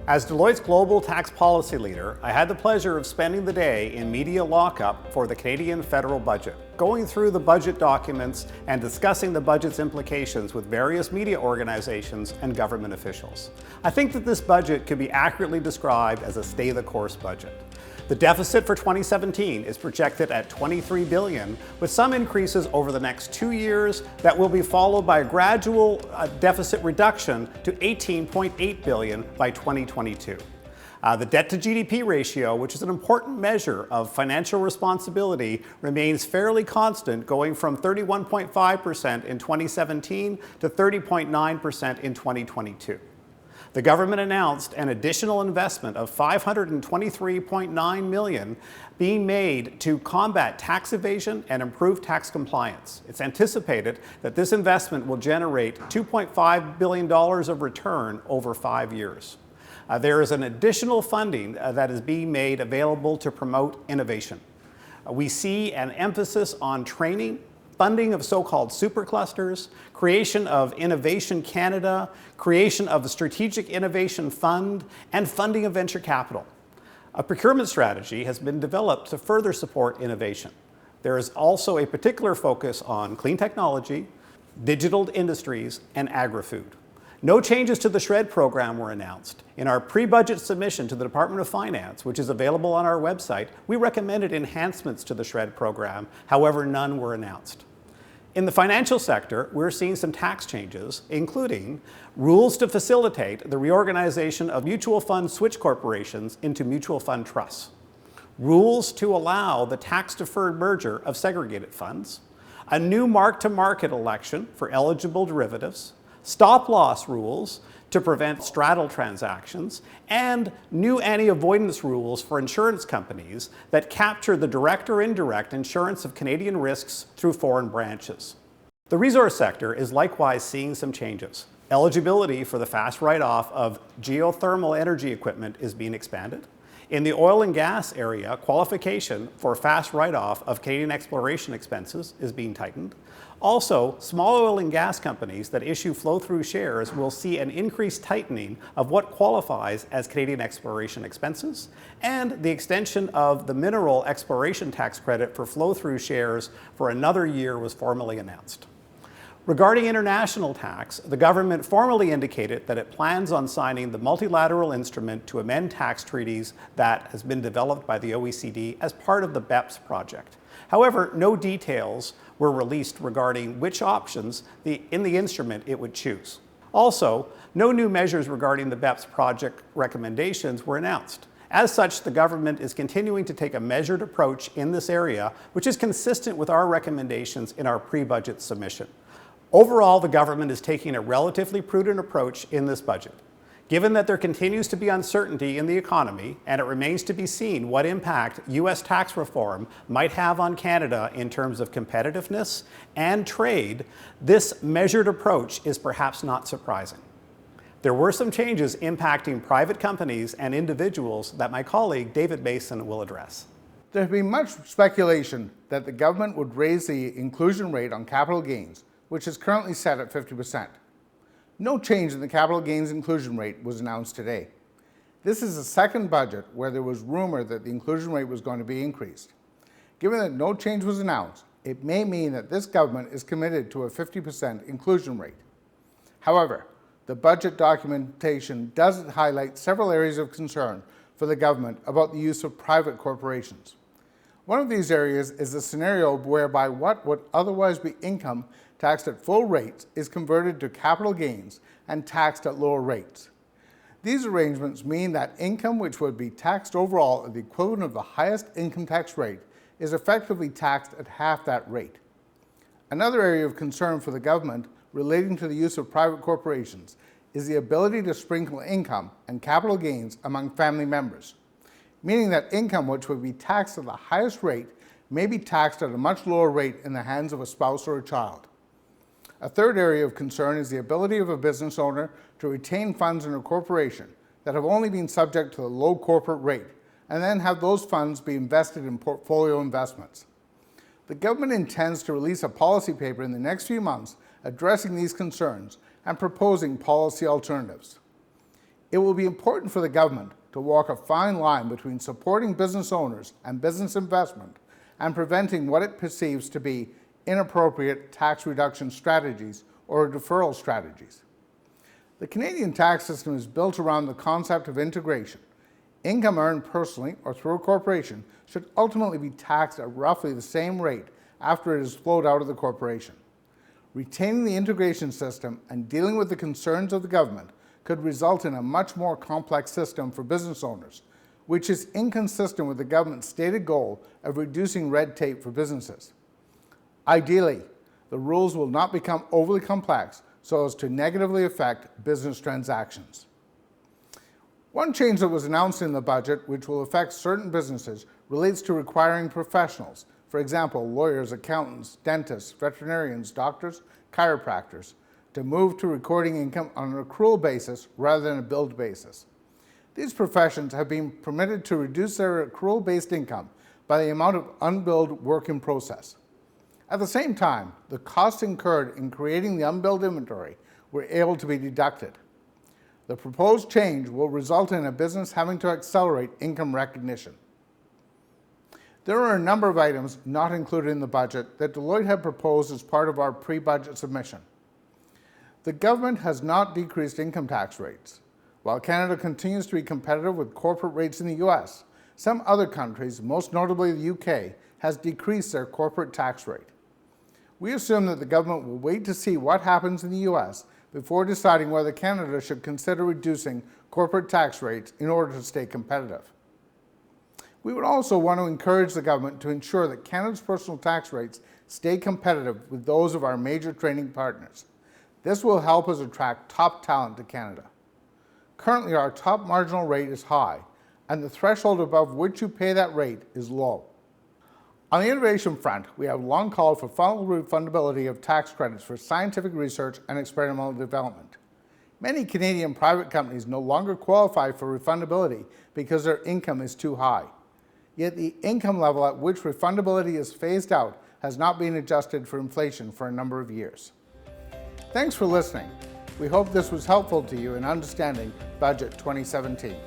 As Deloitte's global tax policy leader, I had the pleasure of spending the day in media lockup for the Canadian federal budget, going through the budget documents and discussing the budget's implications with various media organizations and government officials. I think that this budget could be accurately described as a stay-the-course budget. The deficit for 2017 is projected at $23 billion, with some increases over the next 2 years that will be followed by a gradual deficit reduction to $18.8 billion by 2022. The debt to GDP ratio, which is an important measure of financial responsibility, remains fairly constant, going from 31.5% in 2017 to 30.9% in 2022. The government announced an additional investment of $523.9 million being made to combat tax evasion and improve tax compliance. It's anticipated that this investment will generate $2.5 billion of return over 5 years. There is an additional funding that is being made available to promote innovation. We see an emphasis on training, funding of so-called superclusters, creation of Innovation Canada, creation of the Strategic Innovation Fund, and funding of venture capital. A procurement strategy has been developed to further support innovation. There is also a particular focus on clean technology, digital industries, and agri-food. No changes to the SHRED program were announced. In our pre-budget submission to the Department of Finance, which is available on our website, we recommended enhancements to the SHRED program. However, none were announced. In the financial sector, we're seeing some tax changes, including rules to facilitate the reorganization of mutual fund switch corporations into mutual fund trusts, rules to allow the tax-deferred merger of segregated funds, a new mark-to-market election for eligible derivatives, stop-loss rules to prevent straddle transactions, and new anti-avoidance rules for insurance companies that capture the direct or indirect insurance of Canadian risks through foreign branches. The resource sector is likewise seeing some changes. Eligibility for the fast write-off of geothermal energy equipment is being expanded. In the oil and gas area, qualification for fast write-off of Canadian exploration expenses is being tightened. Also, small oil and gas companies that issue flow-through shares will see an increased tightening of what qualifies as Canadian exploration expenses, and the extension of the mineral exploration tax credit for flow-through shares for another year was formally announced. Regarding international tax, the government formally indicated that it plans on signing the multilateral instrument to amend tax treaties that has been developed by the OECD as part of the BEPS project. However, no details were released regarding which options in the instrument it would choose. Also, no new measures regarding the BEPS project recommendations were announced. As such, the government is continuing to take a measured approach in this area, which is consistent with our recommendations in our pre-budget submission. Overall, the government is taking a relatively prudent approach in this budget. Given that there continues to be uncertainty in the economy, and it remains to be seen what impact U.S. tax reform might have on Canada in terms of competitiveness and trade, this measured approach is perhaps not surprising. There were some changes impacting private companies and individuals that my colleague David Mason will address. There has been much speculation that the government would raise the inclusion rate on capital gains, which is currently set at 50%. No change in the capital gains inclusion rate was announced today. This is the second budget where there was rumor that the inclusion rate was going to be increased. Given that no change was announced, it may mean that this government is committed to a 50% inclusion rate. However, the budget documentation does highlight several areas of concern for the government about the use of private corporations. One of these areas is the scenario whereby what would otherwise be income taxed at full rates is converted to capital gains and taxed at lower rates. These arrangements mean that income which would be taxed overall at the equivalent of the highest income tax rate is effectively taxed at half that rate. Another area of concern for the government relating to the use of private corporations is the ability to sprinkle income and capital gains among family members, meaning that income which would be taxed at the highest rate may be taxed at a much lower rate in the hands of a spouse or a child. A third area of concern is the ability of a business owner to retain funds in a corporation that have only been subject to the low corporate rate, and then have those funds be invested in portfolio investments. The government intends to release a policy paper in the next few months addressing these concerns and proposing policy alternatives. It will be important for the government to walk a fine line between supporting business owners and business investment and preventing what it perceives to be inappropriate tax reduction strategies or deferral strategies. The Canadian tax system is built around the concept of integration. Income earned personally or through a corporation should ultimately be taxed at roughly the same rate after it is flowed out of the corporation. Retaining the integration system and dealing with the concerns of the government could result in a much more complex system for business owners, which is inconsistent with the government's stated goal of reducing red tape for businesses. Ideally, the rules will not become overly complex so as to negatively affect business transactions. One change that was announced in the budget, which will affect certain businesses, relates to requiring professionals, for example, lawyers, accountants, dentists, veterinarians, doctors, chiropractors, to move to recording income on an accrual basis rather than a billed basis. These professions have been permitted to reduce their accrual-based income by the amount of unbilled work in process. At the same time, the costs incurred in creating the unbilled inventory were able to be deducted. The proposed change will result in a business having to accelerate income recognition. There are a number of items not included in the budget that Deloitte had proposed as part of our pre-budget submission. The government has not decreased income tax rates. While Canada continues to be competitive with corporate rates in the US, some other countries, most notably the UK, has decreased their corporate tax rate. We assume that the government will wait to see what happens in the US before deciding whether Canada should consider reducing corporate tax rates in order to stay competitive. We would also want to encourage the government to ensure that Canada's personal tax rates stay competitive with those of our major trading partners. This will help us attract top talent to Canada. Currently, our top marginal rate is high, and the threshold above which you pay that rate is low. On the innovation front, we have long called for full refundability of tax credits for scientific research and experimental development. Many Canadian private companies no longer qualify for refundability because their income is too high. Yet the income level at which refundability is phased out has not been adjusted for inflation for a number of years. Thanks for listening. We hope this was helpful to you in understanding Budget 2017.